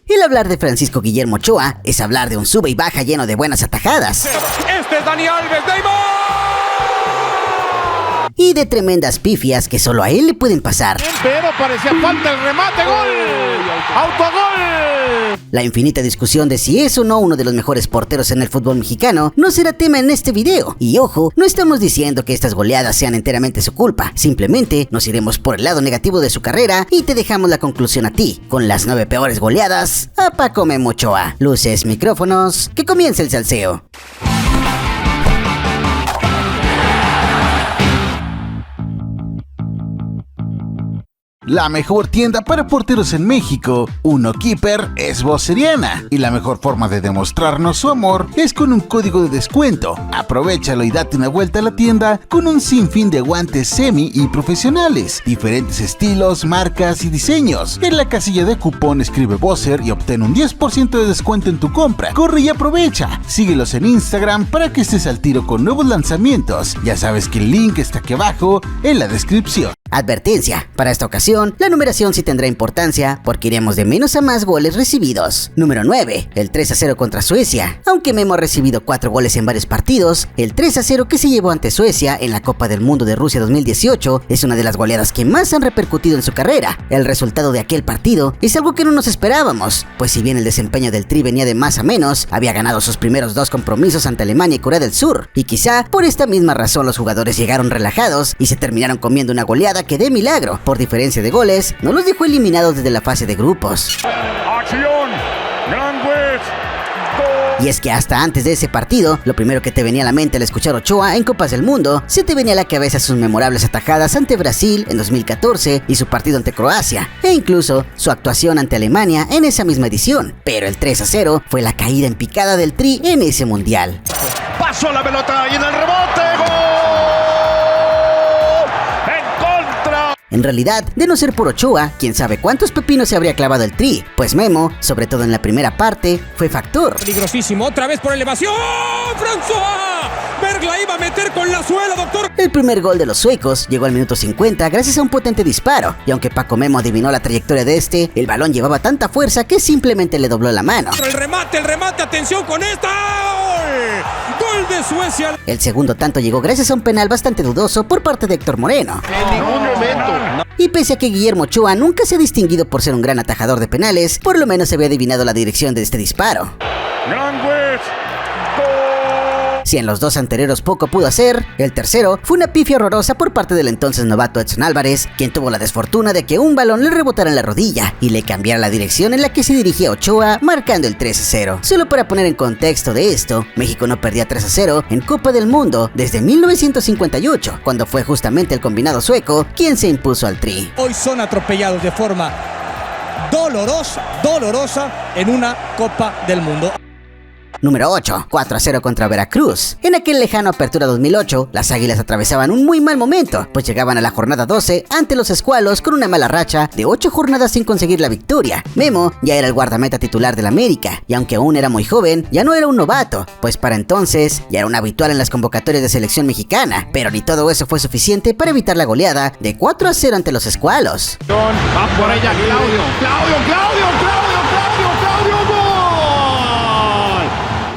El hablar de Francisco Guillermo Ochoa es hablar de un sube y baja lleno de buenas atajadas. Este es Dani Alves, Neymar. Y de tremendas pifias que solo a él le pueden pasar. Pero parecía falta el remate, gol. Autogol. La infinita discusión de si es o no uno de los mejores porteros en el fútbol mexicano no será tema en este video. Y ojo, no estamos diciendo que estas goleadas sean enteramente su culpa. Simplemente nos iremos por el lado negativo de su carrera y te dejamos la conclusión a ti, con las 9 peores goleadas a Paco Memo Ochoa. Luces, micrófonos, que comience el salseo. La mejor tienda para porteros en México, Uno Keeper, es Voceriana. Y la mejor forma de demostrarnos su amor es con un código de descuento. Aprovechalo y date una vuelta a la tienda con un sinfín de guantes semi y profesionales, diferentes estilos, marcas y diseños. En la casilla de cupón escribe Vocer y obtén un 10% de descuento en tu compra. Corre y aprovecha. Síguelos en Instagram para que estés al tiro con nuevos lanzamientos. Ya sabes que el link está aquí abajo en la descripción. Advertencia, para esta ocasión, la numeración sí tendrá importancia porque iremos de menos a más goles recibidos. Número 9, el 3-0 contra Suecia. Aunque Memo ha recibido 4 goles en varios partidos, el 3-0 que se llevó ante Suecia en la Copa del Mundo de Rusia 2018 es una de las goleadas que más han repercutido en su carrera. El resultado de aquel partido es algo que no nos esperábamos, pues si bien el desempeño del Tri venía de más a menos, había ganado sus primeros 2 compromisos ante Alemania y Corea del Sur, y quizá por esta misma razón los jugadores llegaron relajados y se terminaron comiendo una goleada que de milagro, por diferencia de goles, no los dejó eliminados desde la fase de grupos. Acción. Gran West. Y es que hasta antes de ese partido, lo primero que te venía a la mente al escuchar Ochoa en Copas del Mundo, se te venía a la cabeza sus memorables atajadas ante Brasil en 2014 y su partido ante Croacia, e incluso su actuación ante Alemania en esa misma edición. Pero el 3-0 fue la caída en picada del Tri en ese mundial. Pasó la pelota y en el rebote, gol. En realidad, de no ser por Ochoa, quién sabe cuántos pepinos se habría clavado el Tri, pues Memo, sobre todo en la primera parte, fue factor. Peligrosísimo, otra vez por elevación, François. Berg la iba a meter con la suela, doctor. El primer gol de los suecos llegó al minuto 50 gracias a un potente disparo, y aunque Paco Memo adivinó la trayectoria de este, el balón llevaba tanta fuerza que simplemente le dobló la mano. El remate, atención con esta. Gol de Suecia. El segundo tanto llegó gracias a un penal bastante dudoso por parte de Héctor Moreno. En ningún momento. Y pese a que Guillermo Ochoa nunca se ha distinguido por ser un gran atajador de penales, por lo menos se había adivinado la dirección de este disparo. Gran West. Si en los 2 anteriores poco pudo hacer, el tercero fue una pifia horrorosa por parte del entonces novato Edson Álvarez, quien tuvo la desfortuna de que un balón le rebotara en la rodilla y le cambiara la dirección en la que se dirigía Ochoa, marcando el 3-0. Solo para poner en contexto de esto, México no perdía 3-0 en Copa del Mundo desde 1958, cuando fue justamente el combinado sueco quien se impuso al Tri. Hoy son atropellados de forma dolorosa en una Copa del Mundo. Número 8, 4-0 contra Veracruz. En aquel lejano Apertura 2008, las Águilas atravesaban un muy mal momento, pues llegaban a la jornada 12 ante los Escualos con una mala racha de 8 jornadas sin conseguir la victoria. Memo ya era el guardameta titular del América, y aunque aún era muy joven, ya no era un novato, pues para entonces ya era un habitual en las convocatorias de selección mexicana, pero ni todo eso fue suficiente para evitar la goleada de 4-0 ante los Escualos. Va por ella Claudio.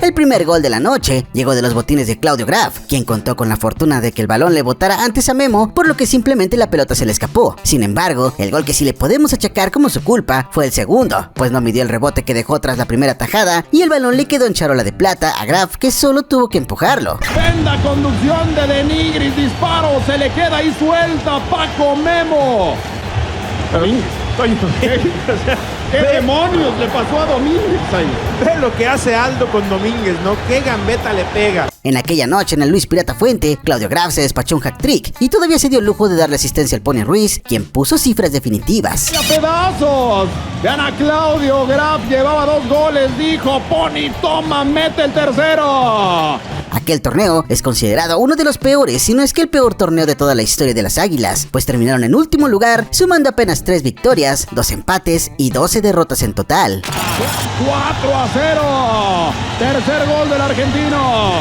El primer gol de la noche llegó de los botines de Claudio Graf, quien contó con la fortuna de que el balón le botara antes a Memo, por lo que simplemente la pelota se le escapó. Sin embargo, el gol que sí le podemos achacar como su culpa fue el segundo, pues no midió el rebote que dejó tras la primera tajada y el balón le quedó en charola de plata a Graf, que solo tuvo que empujarlo. Tremenda conducción de Denigris, disparo, se le queda ahí suelta Paco Memo. ¿Qué demonios le pasó a Domínguez ahí? Ve lo que hace Aldo con Domínguez, ¿no? ¿Qué gambeta le pega? En aquella noche en el Luis Pirata Fuente, Claudio Graf se despachó un hat-trick y todavía se dio el lujo de darle asistencia al Pony Ruiz, quien puso cifras definitivas. ¡A pedazos! Gana Claudio Graf, llevaba 2 goles, dijo Pony, toma, mete el tercero. Aquel torneo es considerado uno de los peores, si no es que el peor torneo de toda la historia de las Águilas, pues terminaron en último lugar, sumando apenas 3 victorias, 2 empates y 12 derrotas en total. 4-0, tercer gol del argentino.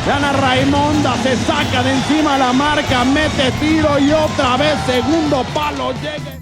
Gana Raimonda, se saca de encima la marca, mete tiro y otra vez segundo palo, llega.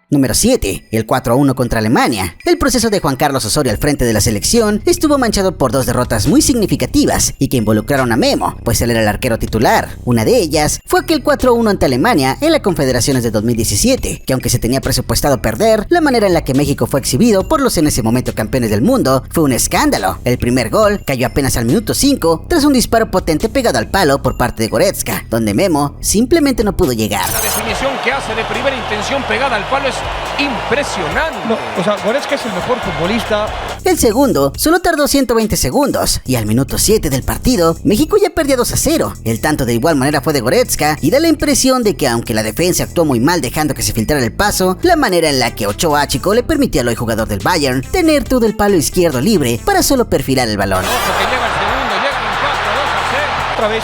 Número 7. El 4-1 contra Alemania. El proceso de Juan Carlos Osorio al frente de la selección estuvo manchado por dos derrotas muy significativas y que involucraron a Memo, pues él era el arquero titular. Una de ellas fue aquel 4-1 ante Alemania en la Confederaciones de 2017, que aunque se tenía presupuestado perder, la manera en la que México fue exhibido por los en ese momento campeones del mundo fue un escándalo. El primer gol cayó apenas al minuto 5 tras un disparo potente pegado al palo por parte de Goretzka, donde Memo simplemente no pudo llegar. La definición que hace de primera intención pegada al palo es impresionante. No, o sea, Goretzka es el mejor futbolista. El segundo solo tardó 120 segundos y al minuto 7 del partido, México ya perdía 2-0. El tanto de igual manera fue de Goretzka y da la impresión de que aunque la defensa actuó muy mal dejando que se filtrara el paso, la manera en la que Ochoa Chico le permitió al hoy jugador del Bayern tener todo el palo izquierdo libre para solo perfilar el balón. Otra vez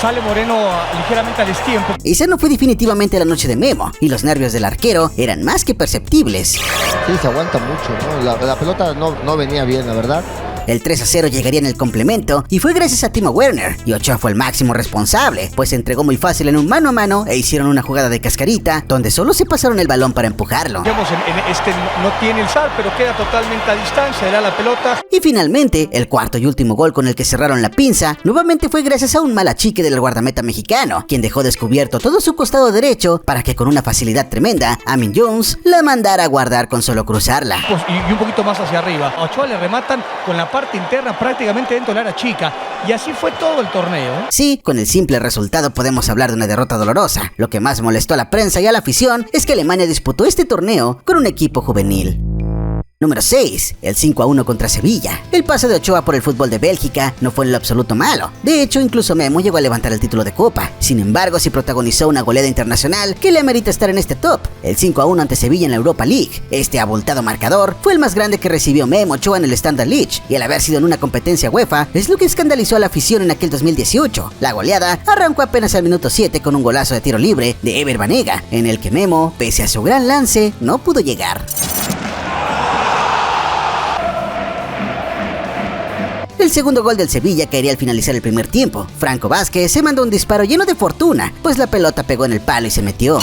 sale Moreno ligeramente a destiempo. Esa no fue definitivamente la noche de Memo y los nervios del arquero eran más que perceptibles. Sí, se aguanta mucho, ¿no? La pelota no venía bien, la verdad. El 3-0 llegaría en el complemento y fue gracias a Timo Werner, y Ochoa fue el máximo responsable, pues se entregó muy fácil en un mano a mano e hicieron una jugada de cascarita donde solo se pasaron el balón para empujarlo. Digamos, no tiene el zar, pero queda totalmente a distancia, era la pelota. Y finalmente, el cuarto y último gol con el que cerraron la pinza, nuevamente fue gracias a un mal achique del guardameta mexicano, quien dejó descubierto todo su costado derecho para que con una facilidad tremenda, Amin Jones la mandara a guardar con solo cruzarla. Pues, y un poquito más hacia arriba. A Ochoa le rematan con la parte interna prácticamente dentro del área chica, y así fue todo el torneo. Sí, con el simple resultado podemos hablar de una derrota dolorosa. Lo que más molestó a la prensa y a la afición es que Alemania disputó este torneo con un equipo juvenil. Número 6. El 5-1 contra Sevilla. El paso de Ochoa por el fútbol de Bélgica no fue en lo absoluto malo. De hecho, incluso Memo llegó a levantar el título de Copa. Sin embargo, sí protagonizó una goleada internacional que le amerita estar en este top. El 5-1 ante Sevilla en la Europa League. Este abultado marcador fue el más grande que recibió Memo Ochoa en el Standard Liège, y al haber sido en una competencia UEFA, es lo que escandalizó a la afición en aquel 2018. La goleada arrancó apenas al minuto 7 con un golazo de tiro libre de Ever Banega, en el que Memo, pese a su gran lance, no pudo llegar. El segundo gol del Sevilla caería al finalizar el primer tiempo. Franco Vázquez se mandó un disparo lleno de fortuna, pues la pelota pegó en el palo y se metió.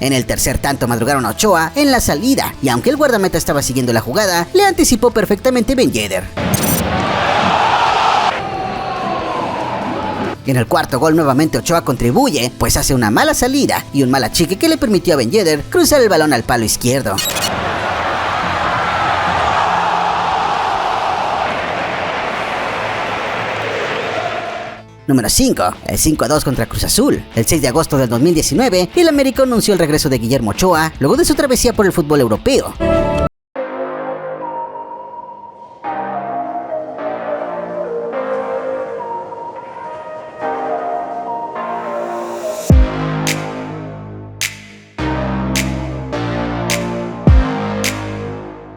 En el tercer tanto madrugaron a Ochoa en la salida, y aunque el guardameta estaba siguiendo la jugada, le anticipó perfectamente Ben Yedder. En el cuarto gol nuevamente Ochoa contribuye, pues hace una mala salida y un mal achique que le permitió a Ben Yedder cruzar el balón al palo izquierdo. Número 5. El 5-2 contra Cruz Azul. El 6 de agosto del 2019, el América anunció el regreso de Guillermo Ochoa luego de su travesía por el fútbol europeo.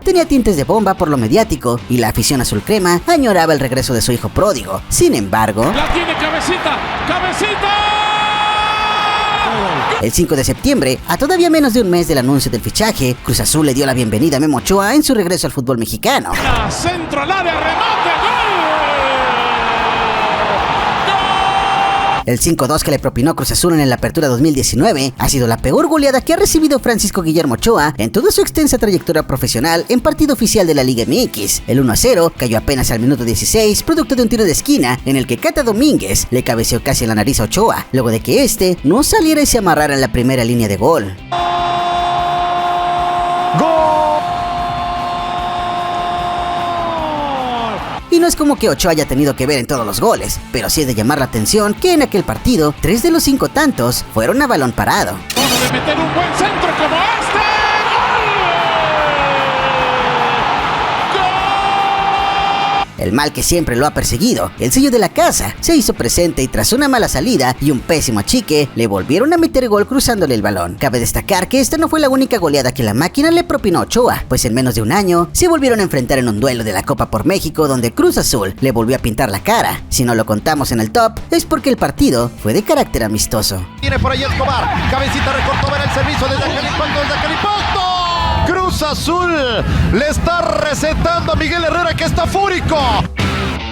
Tenía tintes de bomba por lo mediático y la afición azul crema añoraba el regreso de su hijo pródigo. Sin embargo, ¡La tiene Cabecita! ¡Cabecita! el 5 de septiembre, a todavía menos de un mes del anuncio del fichaje, Cruz Azul le dio la bienvenida a Memo Ochoa en su regreso al fútbol mexicano. ¡Centro al área! ¡Remate! ¡Gol! El 5-2 que le propinó Cruz Azul en la Apertura 2019 ha sido la peor goleada que ha recibido Francisco Guillermo Ochoa en toda su extensa trayectoria profesional en partido oficial de la Liga MX. El 1-0 cayó apenas al minuto 16, producto de un tiro de esquina en el que Cata Domínguez le cabeceó casi en la nariz a Ochoa, luego de que este no saliera y se amarrara en la primera línea de gol. Y no es como que Ochoa haya tenido que ver en todos los goles, pero sí es de llamar la atención que en aquel partido, 3 de los 5 tantos fueron a balón parado. ¡Vamos a meter un buen centro como este! El mal que siempre lo ha perseguido, el sello de la casa, se hizo presente y tras una mala salida y un pésimo achique, le volvieron a meter gol cruzándole el balón. Cabe destacar que esta no fue la única goleada que la máquina le propinó a Ochoa, pues en menos de un año se volvieron a enfrentar en un duelo de la Copa por México donde Cruz Azul le volvió a pintar la cara. Si no lo contamos en el top, es porque el partido fue de carácter amistoso. Viene por ahí Escobar. Cabecita recortó en el servicio desde aquel impacto. Cruz Azul le está recetando a Miguel Herrera que está fúrico.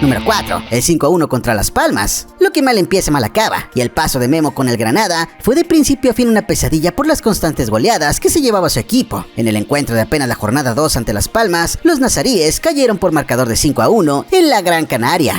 Número 4. El 5-1 contra Las Palmas. Lo que mal empieza mal acaba, y el paso de Memo con el Granada fue de principio a fin una pesadilla por las constantes goleadas que se llevaba su equipo. En el encuentro de apenas la jornada 2 ante Las Palmas, los nazaríes cayeron por marcador de 5-1 en la Gran Canaria.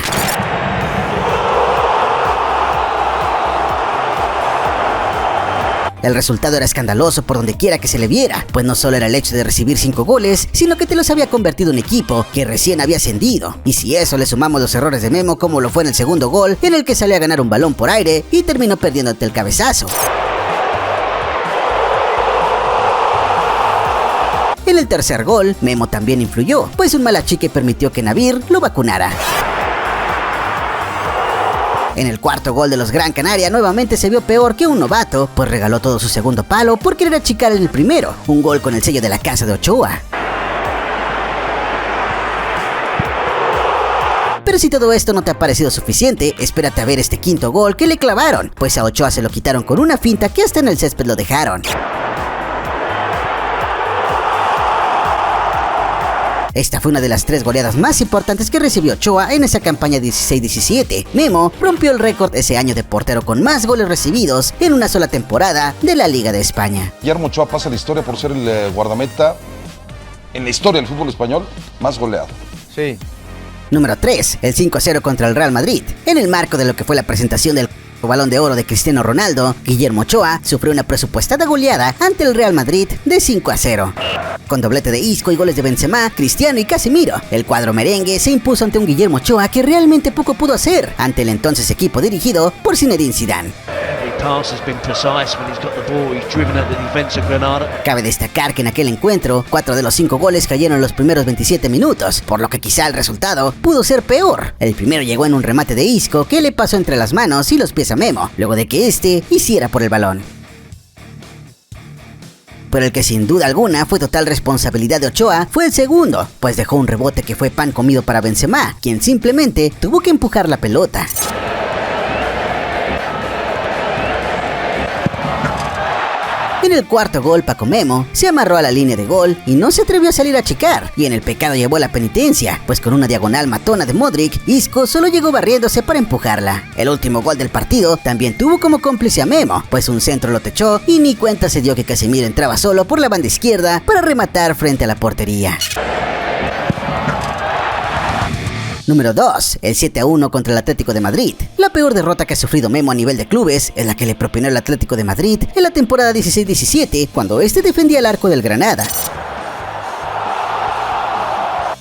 El resultado era escandaloso por donde quiera que se le viera, pues no solo era el hecho de recibir 5 goles, sino que te los había convertido en un equipo que recién había ascendido. Y si eso le sumamos los errores de Memo, como lo fue en el segundo gol, en el que salió a ganar un balón por aire y terminó perdiendo ante el cabezazo. En el tercer gol, Memo también influyó, pues un mal achique permitió que Nabir lo vacunara. En el cuarto gol de los Gran Canaria nuevamente se vio peor que un novato, pues regaló todo su segundo palo por querer achicar en el primero, un gol con el sello de la casa de Ochoa. Pero si todo esto no te ha parecido suficiente, espérate a ver este quinto gol que le clavaron, pues a Ochoa se lo quitaron con una finta que hasta en el césped lo dejaron. Esta fue una de las 3 goleadas más importantes que recibió Ochoa en esa campaña 16-17. Memo rompió el récord ese año de portero con más goles recibidos en una sola temporada de la Liga de España. Guillermo Ochoa pasa la historia por ser el guardameta en la historia del fútbol español más goleado. Sí. Número 3. El 5-0 contra el Real Madrid. En el marco de lo que fue la presentación del Balón de Oro de Cristiano Ronaldo, Guillermo Ochoa sufrió una presupuestada goleada ante el Real Madrid de 5-0. Con doblete de Isco y goles de Benzema, Cristiano y Casemiro, el cuadro merengue se impuso ante un Guillermo Ochoa que realmente poco pudo hacer ante el entonces equipo dirigido por Zinedine Zidane. Cabe destacar que en aquel encuentro, 4 de los 5 goles cayeron en los primeros 27 minutos, por lo que quizá el resultado pudo ser peor. El primero llegó en un remate de Isco que le pasó entre las manos y los pies a Memo, luego de que este hiciera por el balón. Pero el que sin duda alguna fue total responsabilidad de Ochoa fue el segundo, pues dejó un rebote que fue pan comido para Benzema, quien simplemente tuvo que empujar la pelota. En el cuarto gol, Paco Memo se amarró a la línea de gol y no se atrevió a salir a achicar, y en el pecado llevó la penitencia, pues con una diagonal matona de Modric, Isco solo llegó barriéndose para empujarla. El último gol del partido también tuvo como cómplice a Memo, pues un centro lo techó y ni cuenta se dio que Casemiro entraba solo por la banda izquierda para rematar frente a la portería. Número 2. El 7-1 contra el Atlético de Madrid. La peor derrota que ha sufrido Memo a nivel de clubes es la que le propinó el Atlético de Madrid en la temporada 16-17, cuando este defendía el arco del Granada.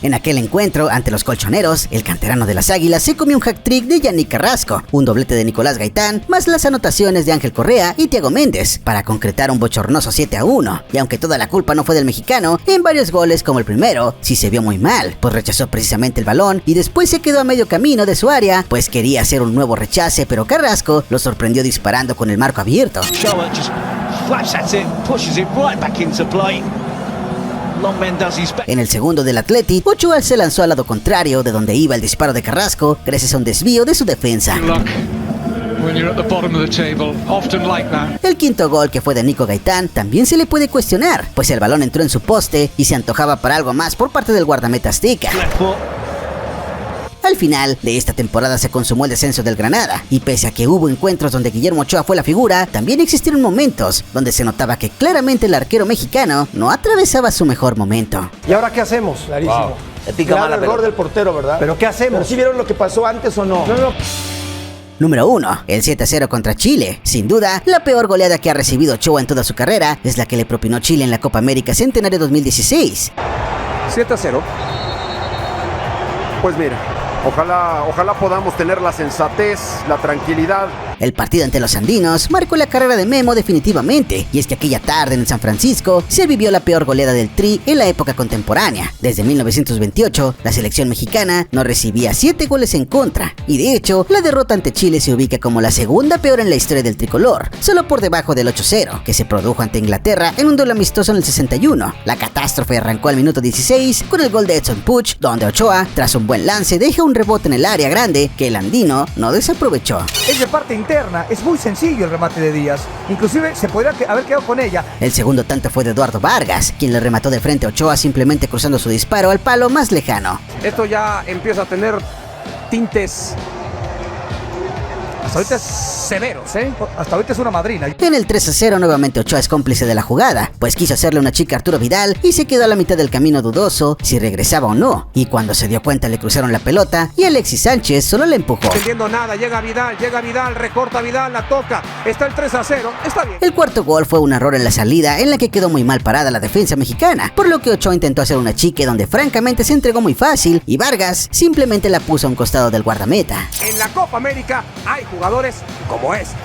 En aquel encuentro, ante los colchoneros, el canterano de las Águilas se comió un hat-trick de Yannick Carrasco, un doblete de Nicolás Gaitán, más las anotaciones de Ángel Correa y Thiago Méndez, para concretar un bochornoso 7-1. Y aunque toda la culpa no fue del mexicano, en varios goles como el primero, sí se vio muy mal, pues rechazó precisamente el balón y después se quedó a medio camino de su área, pues quería hacer un nuevo rechace, pero Carrasco lo sorprendió disparando con el marco abierto. En el segundo del Atleti, Ochoa se lanzó al lado contrario de donde iba el disparo de Carrasco, gracias a un desvío de su defensa. El quinto gol, que fue de Nico Gaitán, también se le puede cuestionar, pues el balón entró en su poste y se antojaba para algo más por parte del guardameta azteca. Al final de esta temporada se consumó el descenso del Granada, y pese a que hubo encuentros donde Guillermo Ochoa fue la figura, también existieron momentos donde se notaba que claramente el arquero mexicano no atravesaba su mejor momento. ¿Y ahora qué hacemos? Clarísimo. Wow. Le pica mal la pelota. Error del portero, ¿verdad? ¿Pero qué hacemos? ¿Pero sí vieron lo que pasó antes o no? No. Número 1. El 7-0 contra Chile. Sin duda, la peor goleada que ha recibido Ochoa en toda su carrera es la que le propinó Chile en la Copa América Centenario 2016. 7-0. Pues mira, ojalá podamos tener la sensatez, la tranquilidad. El partido ante los andinos marcó la carrera de Memo definitivamente, y es que aquella tarde en San Francisco se vivió la peor goleada del Tri en la época contemporánea. Desde 1928, la selección mexicana no recibía 7 goles en contra, y de hecho, la derrota ante Chile se ubica como la segunda peor en la historia del tricolor, solo por debajo del 8-0, que se produjo ante Inglaterra en un duelo amistoso en el 61. La catástrofe arrancó al minuto 16 con el gol de Edson Puig, donde Ochoa, tras un buen lance, deja un rebote en el área grande que el andino no desaprovechó. Es de parte interna, es muy sencillo el remate de Díaz, inclusive se podría haber quedado con ella. El segundo tanto fue de Eduardo Vargas, quien le remató de frente a Ochoa simplemente cruzando su disparo al palo más lejano. Esto ya empieza a tener tintes hasta ahorita severos, ¿eh? Hasta ahorita es una madrina. En el 3-0 nuevamente Ochoa es cómplice de la jugada, pues quiso hacerle una chica a Arturo Vidal y se quedó a la mitad del camino dudoso si regresaba o no, y cuando se dio cuenta le cruzaron la pelota y Alexis Sánchez solo la empujó. No entendiendo nada, llega Vidal, recorta Vidal, la toca, está el 3-0, está bien. El cuarto gol fue un error en la salida en la que quedó muy mal parada la defensa mexicana, por lo que Ochoa intentó hacer una chique donde francamente se entregó muy fácil y Vargas simplemente la puso a un costado del guardameta. En la Copa América hay jugadores como estos.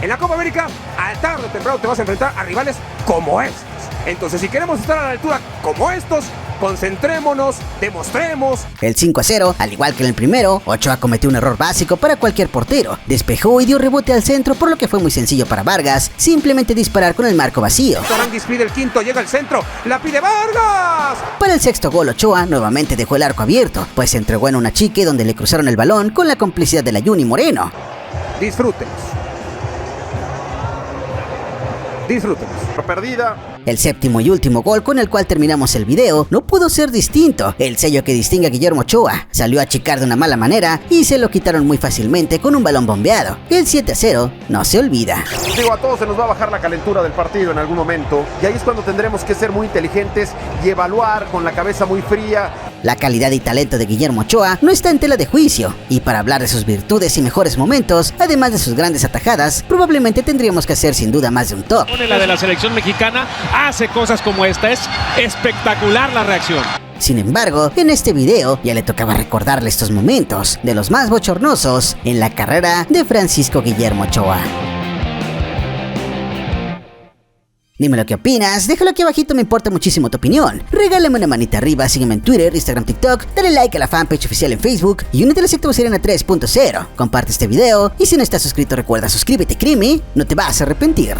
En la Copa América, al tarde o temprano te vas a enfrentar a rivales como estos. Entonces, si queremos estar a la altura como estos, concentrémonos, demostremos. El 5-0, al igual que en el primero, Ochoa cometió un error básico para cualquier portero. Despejó y dio rebote al centro, por lo que fue muy sencillo para Vargas simplemente disparar con el marco vacío. Aranguis pide el quinto, llega el centro, la pide Vargas. Para el sexto gol, Ochoa nuevamente dejó el arco abierto, pues se entregó en una chique donde le cruzaron el balón con la complicidad de la Juni Moreno. Disfrútenos. Perdida. El séptimo y último gol con el cual terminamos el video no pudo ser distinto. El sello que distingue a Guillermo Ochoa salió a achicar de una mala manera y se lo quitaron muy fácilmente con un balón bombeado. El 7-0 no se olvida. Digo, a todos se nos va a bajar la calentura del partido en algún momento y ahí es cuando tendremos que ser muy inteligentes y evaluar con la cabeza muy fría. La calidad y talento de Guillermo Ochoa no está en tela de juicio, y para hablar de sus virtudes y mejores momentos, además de sus grandes atajadas, probablemente tendríamos que hacer sin duda más de un top. La de la selección mexicana hace cosas como esta, es espectacular la reacción. Sin embargo, en este video ya le tocaba recordarle estos momentos, de los más bochornosos, en la carrera de Francisco Guillermo Ochoa. Dime lo que opinas, déjalo aquí abajito, me importa muchísimo tu opinión. Regálame una manita arriba, sígueme en Twitter, Instagram, TikTok, dale like a la fanpage oficial en Facebook y únete a la secta Vocerena 3.0. Comparte este video y si no estás suscrito recuerda suscríbete, Crimi, no te vas a arrepentir.